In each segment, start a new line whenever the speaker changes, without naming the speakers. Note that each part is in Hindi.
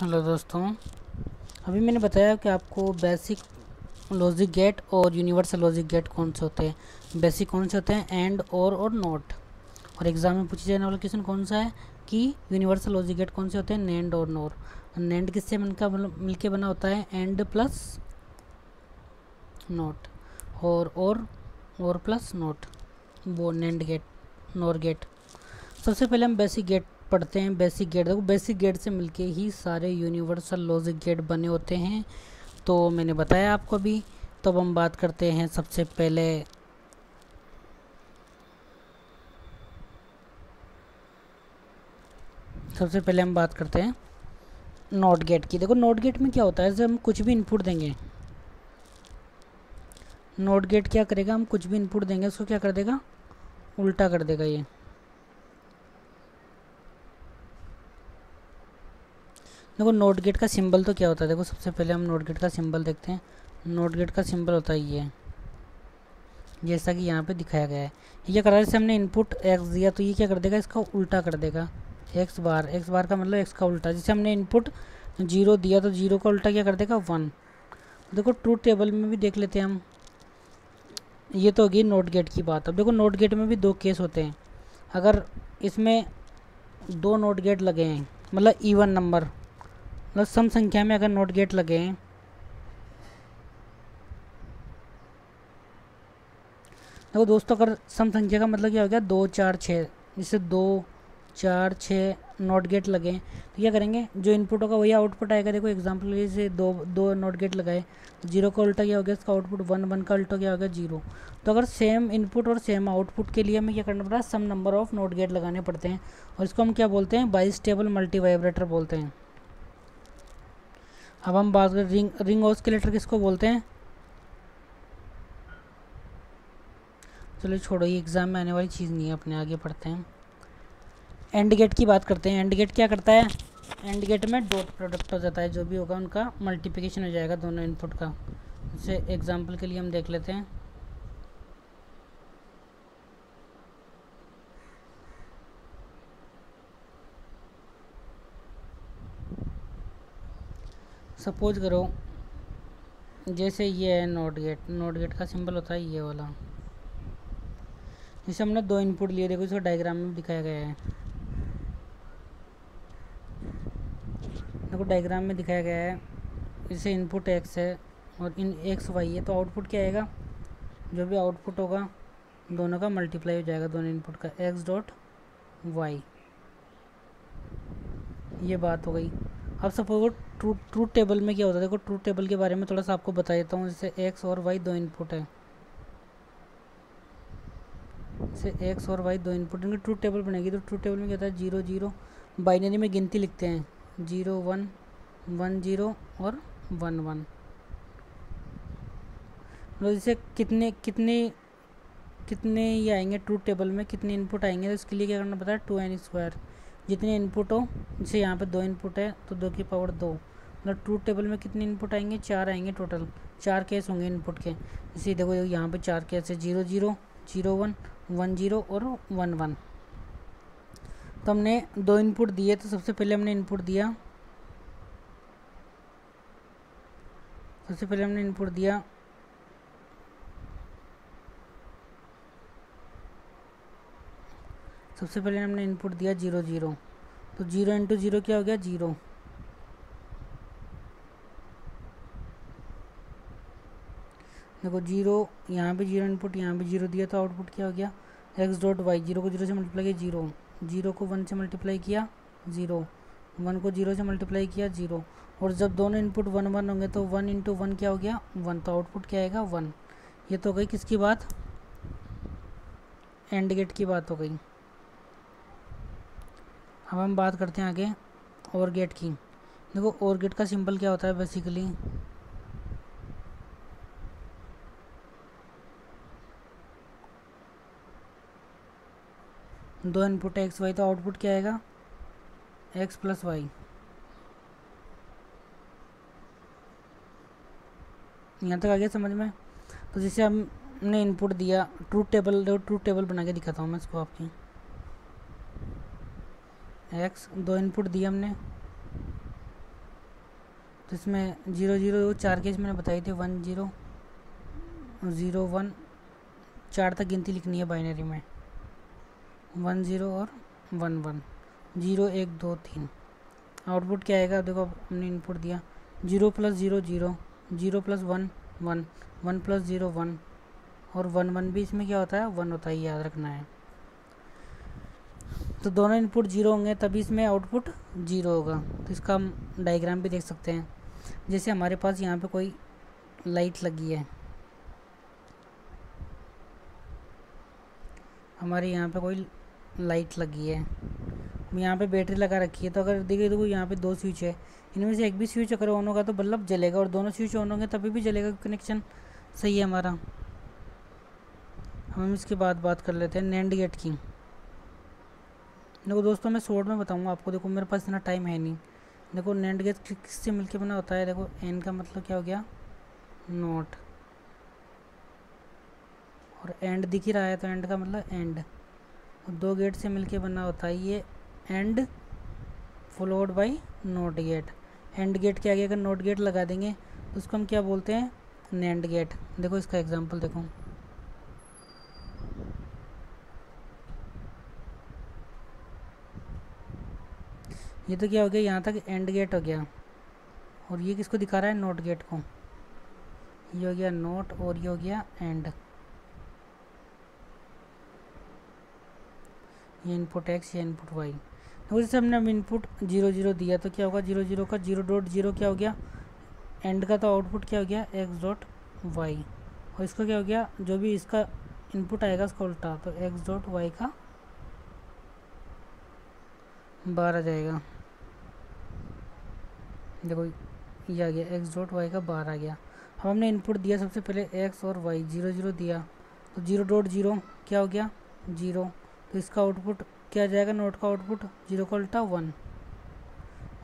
हेलो दोस्तों, अभी मैंने बताया कि आपको बेसिक लॉजिक गेट और यूनिवर्सल लॉजिक गेट कौन से होते हैं। बेसिक कौन से होते हैं? एंड और नॉट। और एग्जाम में पूछे जाने वाला क्वेश्चन कौन सा है कि यूनिवर्सल लॉजिक गेट कौन से होते हैं? नैंड और नॉर। नैंड किससे मिलके बना होता है? And plus not. और प्लस नॉट, वो नैंड गेट, नॉर गेट। सबसे पहले हम बेसिक गेट पढ़ते हैं। बेसिक गेट, देखो बेसिक गेट से मिलके ही सारे यूनिवर्सल लॉजिक गेट बने होते हैं, तो मैंने बताया आपको अभी। तो अब हम बात करते हैं सबसे पहले हम बात करते हैं नॉट गेट की। देखो नॉट गेट में क्या होता है, जब हम कुछ भी इनपुट देंगे, नॉट गेट क्या करेगा, हम कुछ भी इनपुट देंगे उसको क्या कर देगा? उल्टा कर देगा। ये देखो नोट गेट का सिंबल तो क्या होता है, देखो सबसे पहले हम नोट गेट का सिंबल देखते हैं। नोट गेट का सिंबल होता है ये, जैसा कि यहाँ पे दिखाया गया है। ये कर रहा है, जैसे हमने इनपुट एक्स दिया तो ये क्या कर देगा? इसका उल्टा कर देगा। एक्स बार का मतलब एक्स का उल्टा। जैसे हमने इनपुट 0 दिया तो 0 का उल्टा क्या कर देगा? 1। देखो ट्रूथ टेबल में भी देख लेते हैं हम। ये तो होगी नोट गेट की बात। अब देखो नोट गेट में भी दो केस होते हैं। अगर इसमें दो नोट गेट लगे हैं, मतलब इवन नंबर, मतलब सम संख्या में अगर नोट गेट लगे हैं, देखो दोस्तों अगर सम संख्या का मतलब क्या हो गया? 2 4 6, जैसे 2 4 6 नोट गेट लगे तो क्या करेंगे? जो इनपुट होगा वही आउटपुट आएगा। देखो एग्जांपल जैसे दो नोट गेट लगाए, 0 का उल्टा क्या हो गया? इसका आउटपुट 1, 1 का उल्टा क्या हो गया? 0। तो अगर सेम इनपुट और सेम आउटपुट के लिए हमें क्या करना पड़ता है? सम नंबर ऑफ नोट गेट लगाने पड़ते हैं, और इसको हम क्या बोलते हैं? बाइस्टेबल मल्टीवाइब्रेटर बोलते हैं। अब हम बात करें रिंग ऑसिलेटर किसको बोलते हैं? चलो छोड़ो, ये एग्जाम में आने वाली चीज़ नहीं है, अपने आगे पढ़ते हैं। एंड गेट की बात करते हैं। एंड गेट क्या करता है? एंड गेट में डॉट प्रोडक्ट हो जाता है, जो भी होगा उनका मल्टीप्लिकेशन हो जाएगा दोनों इनपुट का। जैसे एग्जांपल के लिए हम देख लेते हैं। सपोज करो जैसे ये है नोट गेट। नोट गेट का सिंबल होता है ये वाला। जैसे हमने दो इनपुट लिए, देखो इसको डायग्राम में दिखाया गया है। देखो डायग्राम में दिखाया गया है, जैसे इनपुट एक्स है और इन एक्स वाई है, तो आउटपुट क्या आएगा? जो भी आउटपुट होगा दोनों का मल्टीप्लाई हो जाएगा, दोनों इनपुट का, एक्स डॉट वाई। ये बात हो गई। अब सपोज ट्रूथ टेबल में क्या होता है, देखो ट्रूथ टेबल के बारे में थोड़ा सा आपको बता देता हूँ। जैसे एक्स और वाई दो इनपुट है, जैसे एक्स और वाई दो इनपुट, इनकी ट्रूथ टेबल बनेगी। तो ट्रूथ टेबल में क्या होता है? 0 0, बाइनरी में गिनती लिखते हैं, 0 1 1 0 और 1 1। मतलब जैसे कितने कितने कितने ये आएंगे ट्रूथ टेबल में, कितने इनपुट आएंगे, तो इसके लिए क्या करना पड़ता है? 2n²। जितने इनपुट हो, जैसे यहाँ पे 2 इनपुट है तो 2 की पावर 2, मतलब ट्रूथ टेबल में कितने इनपुट आएंगे? 4 आएंगे टोटल। 4 केस होंगे इनपुट के। जैसे देखो यहाँ पे 4 केस है, 0 0 0 1 1 0 और 1 1। तो हमने दो इनपुट दिए, तो सबसे पहले हमने इनपुट दिया सबसे पहले हमने इनपुट दिया सबसे पहले हमने इनपुट दिया 0 0। तो 0 इंटू 0 क्या हो गया? 0। देखो 0, यहाँ पे 0 इनपुट, यहाँ पे 0 दिया, तो आउटपुट क्या हो गया? X dot Y. 0 को 0 से मल्टीप्लाई किया 0, 0 को 1 से मल्टीप्लाई किया 0, 1 को 0 से मल्टीप्लाई किया 0। और जब दोनों इनपुट 1 1 होंगे तो 1 इंटू 1 क्या हो गया? 1। तो आउटपुट क्या आएगा? 1। ये तो हो गई किसकी बात? एंड गेट की बात हो गई। अब हम बात करते हैं आगे और गेट की। देखो और गेट का सिंबल क्या होता है बेसिकली? दो इनपुट है एक्स वाई, तो आउटपुट क्या आएगा? X plus y. यहाँ तक आ गया समझ में? तो जैसे हमने इनपुट दिया, ट्रूथ टेबल बना के दिखाता हूँ मैं इसको आपकी। एक्स, दो इनपुट दिए हमने, तो इसमें 0 0 4 केस मैंने बताई थी, 1 0 0 1, 4 तक गिनती लिखनी है बाइनरी में, 1 0 और 1 1, 0 1 2 3। आउटपुट क्या आएगा, देखो हमने इनपुट दिया 0 + 0 0, 0 + 1 1, 1 + 0 1, और 1 1 भी इसमें क्या होता है, 1 होता है, याद रखना है। तो दोनों इनपुट 0 होंगे तभी इसमें आउटपुट 0 होगा। तो इसका हम डायग्राम भी देख सकते हैं। जैसे हमारे पास यहाँ पे कोई लाइट लगी है, हमारे यहाँ पे कोई लाइट लगी है, यहाँ पे बैटरी लगा रखी है। तो अगर देखिए तो यहाँ पे 2 स्विच है, इनमें से एक भी स्विच अगर ऑन होगा तो बल्ब जलेगा, और दोनों स्विच ऑन होंगे तभी भी जलेगा, कनेक्शन सही है हमारा। हम इसके बाद बात कर लेते हैं नैंड गेट की। देखो दोस्तों, मैं शॉर्ट में बताऊंगा आपको, देखो मेरे पास इतना टाइम है नहीं। देखो नैंड गेट किससे मिलके बना होता है, देखो एन का मतलब क्या हो गया, नॉट, और एंड दिख ही रहा है तो एंड का मतलब एंड, और 2 गेट से मिलके बना होता है ये and followed by not gate. And gate के आगे अगर नॉट गेट लगा देंगे तो उसको हम क्या बोलते हैं, नैंड गेट। देखो इसका एग्जांपल देखो, ये तो क्या हो गया, यहाँ तक एंड गेट हो गया, और ये किसको दिखा रहा है, नॉट गेट को। ये हो गया नॉट और ये हो गया एंड। ये इनपुट एक्स, ये इनपुट वाई। तो जैसे हमने अब इनपुट 0 0 दिया तो क्या होगा, 0 0 का 0.0 क्या हो गया, एंड का तो आउटपुट क्या हो गया, x.y, और इसका क्या हो गया, जो भी इसका इनपुट आएगा उसका उल्टा, तो x.y का बार आ जाएगा। देखो ये आ गया, x.y का बार आ गया। अब हमने इनपुट दिया सबसे पहले x और y, 0 0 दिया तो 0.0 क्या हो गया, 0, तो इसका आउटपुट क्या आ जाएगा, नोट का आउटपुट 0 का उल्टा 1।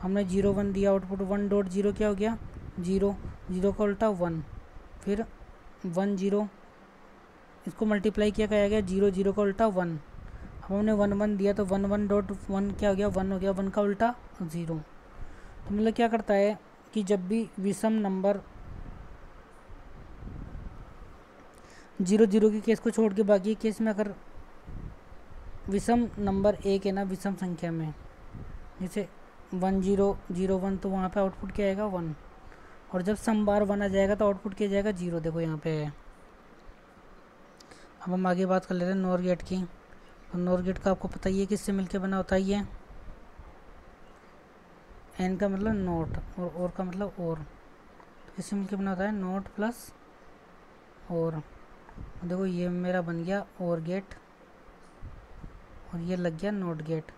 हमने 0 1 दिया, आउटपुट 1.0 क्या हो गया, 0, 0 का उल्टा 1, फिर 1 0, इसको मल्टीप्लाई किया गया 0 0 का उल्टा 1। अब हमने 1 1 दिया तो 1 1.1 क्या हो गया, 1 हो गया, 1 का उल्टा 0। तो मतलब क्या करता है कि जब भी विषम नंबर 0 0 के केस को छोड़ के बाकी केस में अगर विषम नंबर एक है ना, विषम संख्या में, जैसे 1 0 0 1, तो वहाँ पे आउटपुट क्या आएगा, 1, और जब सम बार 1 आ जाएगा तो आउटपुट क्या जाएगा, 0। देखो यहाँ पे है। अब हम आगे बात कर लेते हैं नॉर गेट की। तो नॉर गेट का आपको पता ही है किससे मिलके बना होता है, ये एन का मतलब नॉट और का मतलब और, तो किससे मिलके बना होता है, नॉट प्लस और। देखो ये मेरा बन गया और गेट, और ये लग गया नॉट गेट।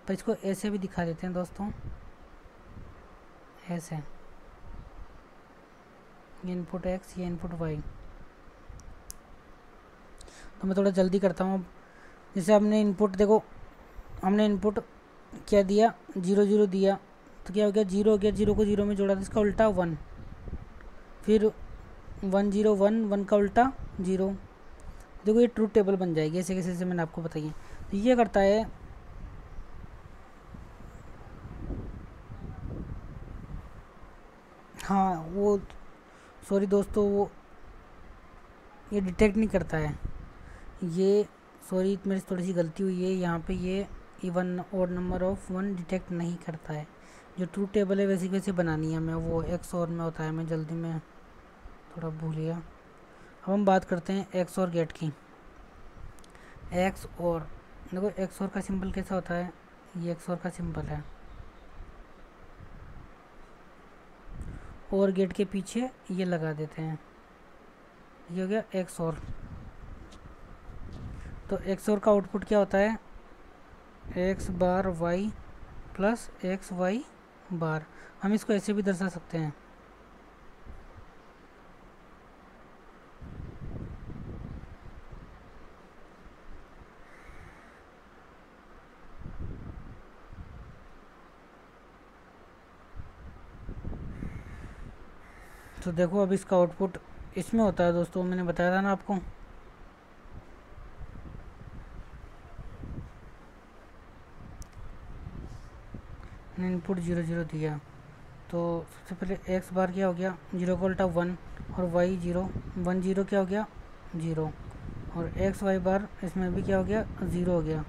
तो इसको ऐसे भी दिखा देते हैं दोस्तों, ऐसे, ये इनपुट एक्स, ये इनपुट वाई। तो मैं थोड़ा जल्दी करता हूँ। जैसे हमने इनपुट, देखो हमने इनपुट क्या दिया, 0 0 दिया तो क्या हो गया, 0 हो गया, 0 को 0 में जोड़ा तो इसका उल्टा 1, फिर 1 0 1, 1 का उल्टा 0। देखो ये ट्रूथ टेबल बन जाएगी, ऐसे कैसे मैंने आपको बताइए। तो ये करता है, हाँ वो सॉरी दोस्तों, वो ये डिटेक्ट नहीं करता है, ये सॉरी मेरी थोड़ी सी गलती हुई है यहाँ पे, ये इवन और नंबर ऑफ 1 डिटेक्ट नहीं करता है। जो ट्रूथ टेबल है वैसे वैसे बनानी है, मैं वो एक्स और में होता है, मैं जल्दी में थोड़ा भूल गया। अब हम बात करते हैं एक्स और गेट की। एक्स और, देखो एक्स और का सिंबल कैसा होता है, ये एक्स और का सिंबल है, और गेट के पीछे ये लगा देते हैं, ये हो गया एक्स और। तो एक्स और का आउटपुट क्या होता है, एक्स बार वाई प्लस एक्स वाई बार। हम इसको ऐसे भी दर्शा सकते हैं, तो देखो अब इसका आउटपुट इसमें होता है दोस्तों, मैंने बताया था ना आपको। इनपुट 0 0 दिया तो सबसे पहले एक्स बार क्या हो गया, 0 का उल्टा 1, और वाई 0, 1 0 क्या हो गया 0, और एक्स वाई बार इसमें भी क्या हो गया 0 हो गया।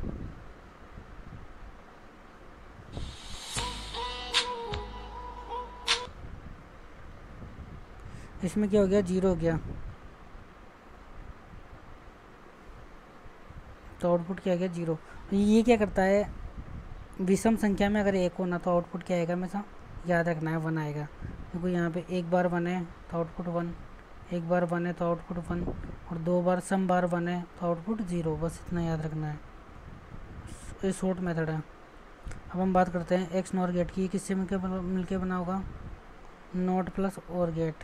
इसमें क्या हो गया 0 हो गया, तो आउटपुट क्या आ गया 0। ये क्या करता है, विषम संख्या में अगर एक होना तो आउटपुट क्या आएगा, हमेशा याद रखना है 1 आएगा। देखो यहाँ पे एक बार 1 है तो आउटपुट 1, एक बार 1 है तो आउटपुट 1, और 2 बार सम बार 1 है तो आउटपुट 0। बस इतना याद रखना है, ये शॉर्ट मेथड है। अब हम बात करते हैं एक्स नॉर गेट की। किससे मिलके बना होगा, नॉट प्लस और गेट।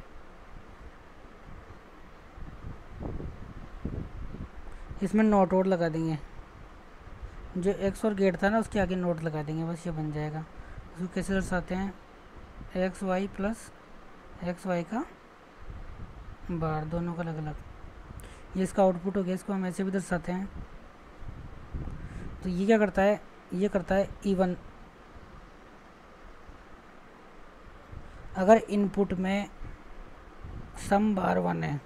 इसमें नॉट और लगा देंगे, जो एक्स और गेट था ना उसके आगे नोट लगा देंगे, बस ये बन जाएगा। इसको कैसे दर्शाते हैं, x y plus x y का बार, दोनों का अलग अलग। ये इसका आउटपुट हो गया, इसको हम ऐसे भी दर्शाते हैं। तो ये क्या करता है, ये करता है इवन। अगर इनपुट में सम बार 1 है,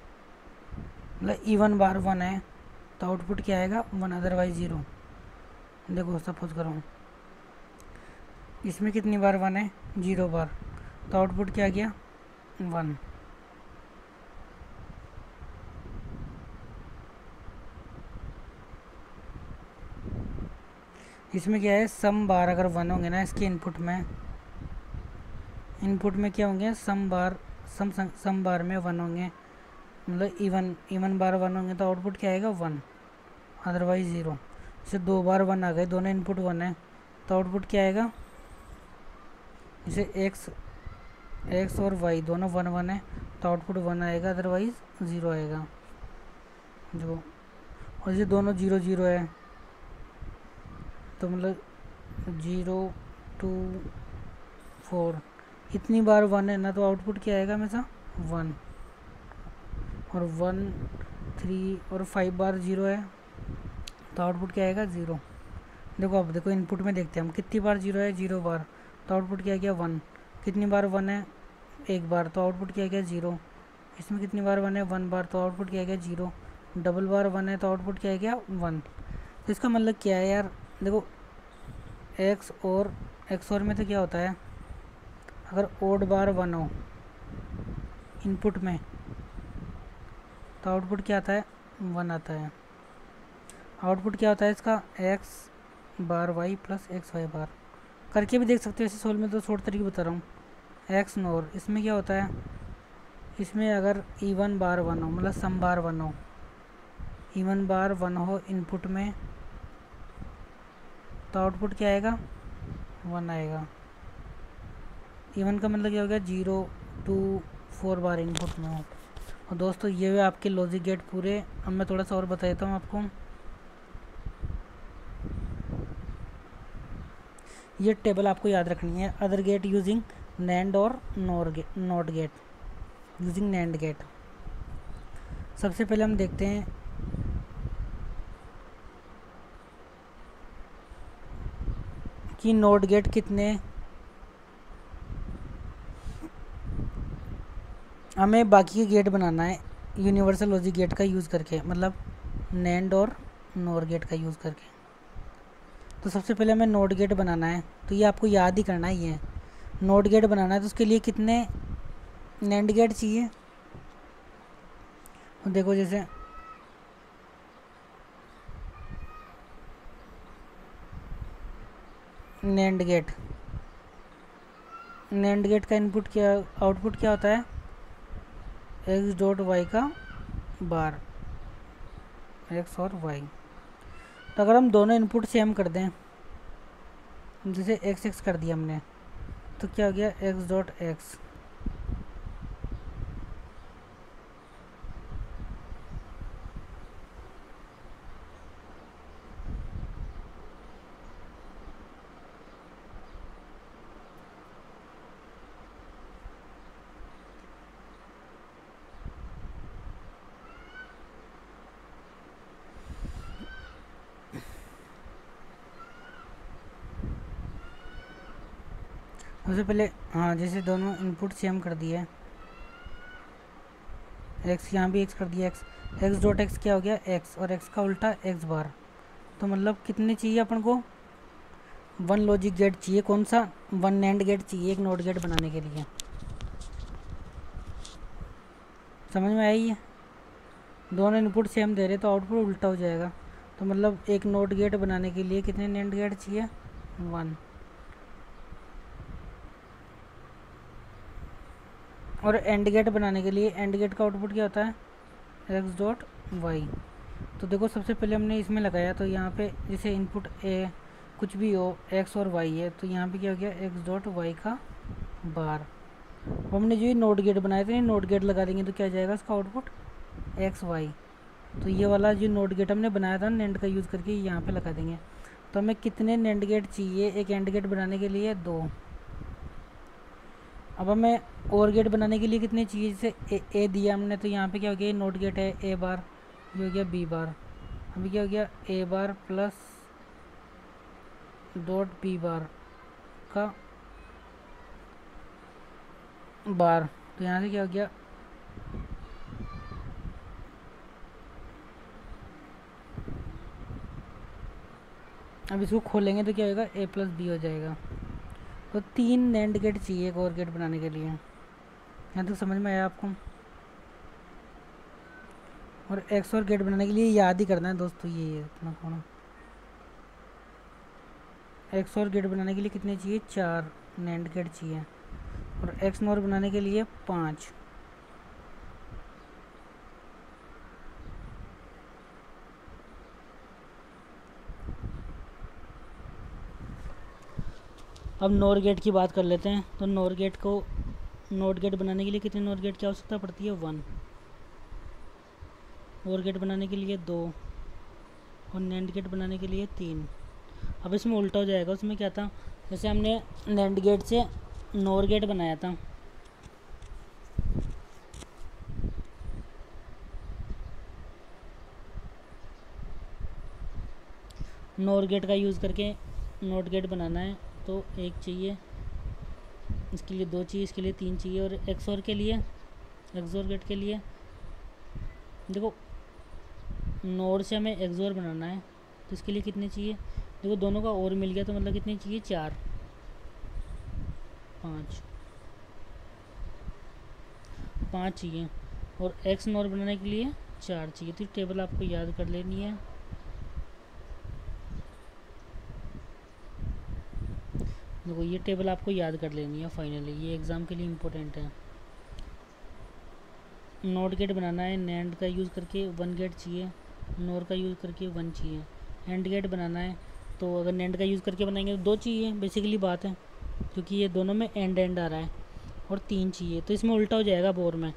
मतलब इवन बार 1 है, तो आउटपुट क्या आएगा 1, अदरवाइज 0। देखो सपोज करो इसमें कितनी बार 1 है, 0 बार, तो आउटपुट क्या आ गया 1। इसमें क्या है, सम बार अगर 1 होंगे ना इसके इनपुट में क्या होंगे, सम बार में 1 होंगे, मतलब इवन बार 1 होंगे, तो आउटपुट क्या आएगा 1, अदरवाइज 0। जैसे 2 बार 1 आ गए, दोनों इनपुट 1 है, तो आउटपुट क्या आएगा, जैसे एक्स और वाई दोनों 1 1 है, तो आउटपुट 1 आएगा, अदरवाइज 0 आएगा जो। और जैसे दोनों 0 0 है, तो मतलब 0 2 4 इतनी बार 1 है ना, तो आउटपुट क्या आएगा हमेशा 1, और 1 3 और 5 बार 0 है, तो आउटपुट क्या आएगा 0। देखो अब देखो इनपुट में देखते हैं हम, कितनी बार 0 है, 0 बार, तो आउटपुट क्या गया 1। कितनी बार 1 है, एक बार, तो आउटपुट क्या गया 0। इसमें कितनी बार 1 है, 1 बार, तो आउटपुट क्या गया 0। डबल बार 1 है, तो आउटपुट क्या गया 1। तो इसका मतलब क्या है यार, देखो एक्स और में तो क्या होता है, अगर ओड बार 1 हो इनपुट में, तो आउटपुट क्या आता है 1 आता है। आउटपुट क्या होता है इसका, एक्स बार वाई प्लस एक्स वाई बार। करके भी देख सकते हो ऐसे सोल्व में, तो शॉर्ट तरीके बता रहा हूँ। एक्स नोर इसमें क्या होता है, इसमें अगर इवन बार 1 हो, मतलब सम बार 1 हो, इवन बार 1 हो इनपुट में, तो आउटपुट क्या आएगा 1 आएगा। इवन का मतलब क्या हो गया, 0 2 4 बार इनपुट में हो। और दोस्तों ये हुए आपके लॉजिक गेट पूरे। अब मैं थोड़ा सा और बता देता हूँ आपको। ये टेबल आपको याद रखनी है, अदर गेट यूजिंग नैंड और not gate using NAND gate. सबसे पहले हम देखते हैं कि नॉट गेट कितने, हमें बाकी के गेट बनाना है यूनिवर्सल लॉजिक गेट का यूज़ करके, मतलब नैंड और नॉर गेट का यूज़ करके। तो सबसे पहले हमें नॉट गेट बनाना है, तो ये आपको याद ही करना ही है। नॉट गेट बनाना है तो उसके लिए कितने नैंड गेट चाहिए, और देखो जैसे नैंड गेट का इनपुट क्या, आउटपुट क्या होता है, एक्स डॉट वाई का बार, एक्स और वाई। तो अगर हम दोनों इनपुट सेम कर दें, जैसे एक्स एक्स कर दिया हमने, तो क्या हो गया एक्स डॉट एक्स। सबसे पहले हाँ, जैसे दोनों इनपुट सेम कर दिए, एक्स यहाँ भी एक्स कर दिया, एक्स डॉट एक्स क्या हो गया एक्स, और एक्स का उल्टा एक्स बार। तो मतलब कितने चाहिए अपन को, वन लॉजिक गेट चाहिए। कौन सा, वन नैंड गेट चाहिए एक नोट गेट बनाने के लिए। समझ में आई है, दोनों इनपुट सेम दे रहे तो आउटपुट उल्टा हो जाएगा। तो मतलब एक नोट गेट बनाने के लिए कितने नैंड गेट चाहिए, वन। और एंड गेट बनाने के लिए एंड गेट का आउटपुट क्या होता है, एक्स डॉट वाई। तो देखो सबसे पहले हमने इसमें लगाया, तो यहाँ पे जैसे इनपुट ए कुछ भी हो, एक्स और वाई है, तो यहाँ पे क्या हो गया एक्स डॉट वाई का बार। अब हमने जो ये नोट गेट बनाए थे, नोट गेट लगा देंगे तो क्या आ जाएगा इसका आउटपुट एक्स वाई। तो ये वाला जो नोट गेट हमने बनाया था नेंड का यूज़ करके, यहाँ पे लगा देंगे। तो हमें कितने नेंड गेट चाहिए एक एंड गेट बनाने के लिए, दो। अब हमें और गेट बनाने के लिए कितने चाहिए, जैसे ए दिया हमने, तो यहाँ पे क्या हो गया नोट गेट है ए बार, ये हो गया बी बार। अभी क्या हो गया ए बार प्लस डॉट बी बार का बार। तो यहाँ से क्या हो गया, अब इसको खोलेंगे तो क्या होगा ए प्लस बी हो जाएगा। तो तीन नैंड गेट चाहिए एक और गेट बनाने के लिए। यहाँ तक समझ में आया आपको। और एक्स और गेट बनाने के लिए याद ही करना है दोस्तों, ये इतना होना। एक्स और गेट बनाने के लिए कितने चाहिए, चार नैंड गेट चाहिए। और एक्स नॉर बनाने के लिए 5। अब नॉर गेट की बात कर लेते हैं। तो नॉर गेट को नोट गेट बनाने के लिए कितने नोट गेट की आवश्यकता पड़ती है, 1। और गेट बनाने के लिए 2, और नैंड गेट बनाने के लिए 3। अब इसमें उल्टा हो जाएगा, उसमें क्या था, जैसे हमने नैंड गेट से नोर गेट बनाया था, नोर गेट का यूज़ करके नोट गेट बनाना है तो एक चाहिए, इसके लिए 2 चाहिए, इसके लिए 3 चाहिए। और एक्सओर के लिए, एक्सओर गेट के लिए देखो नोड से हमें एक्सओर बनाना है तो इसके लिए कितने चाहिए, देखो दोनों का और मिल गया तो मतलब कितने चाहिए, 4, 5 चाहिए। और एक्स नोर बनाने के लिए 4 चाहिए। तो टेबल आपको याद कर लेनी है। देखो ये टेबल आपको याद कर लेनी है फाइनली, ये एग्ज़ाम के लिए इम्पोर्टेंट है। नोट गेट बनाना है, नैंड का यूज़ करके 1 गेट चाहिए, नोर का यूज़ करके 1 चाहिए। एंड गेट बनाना है तो अगर नैंड का यूज़ करके बनाएंगे तो 2 चाहिए, बेसिकली बात है, क्योंकि ये दोनों में एंड एंड आ रहा है। और 3 चाहिए, तो इसमें उल्टा हो जाएगा बोर में।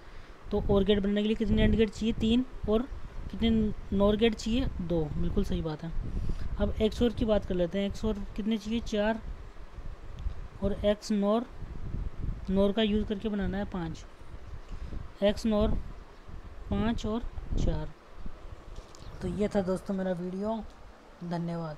तो और गेट बनाने के लिए कितने एंड गेट चाहिए, 3, और कितने नोर गेट चाहिए, 2। बिल्कुल सही बात है। अब एक्स और की बात कर लेते हैं। एक्स और कितने चाहिए, 4, और एक्स नोर, नोर का यूज़ करके बनाना है 5। एक्स नोर 5 और 4। तो ये था दोस्तों मेरा वीडियो, धन्यवाद।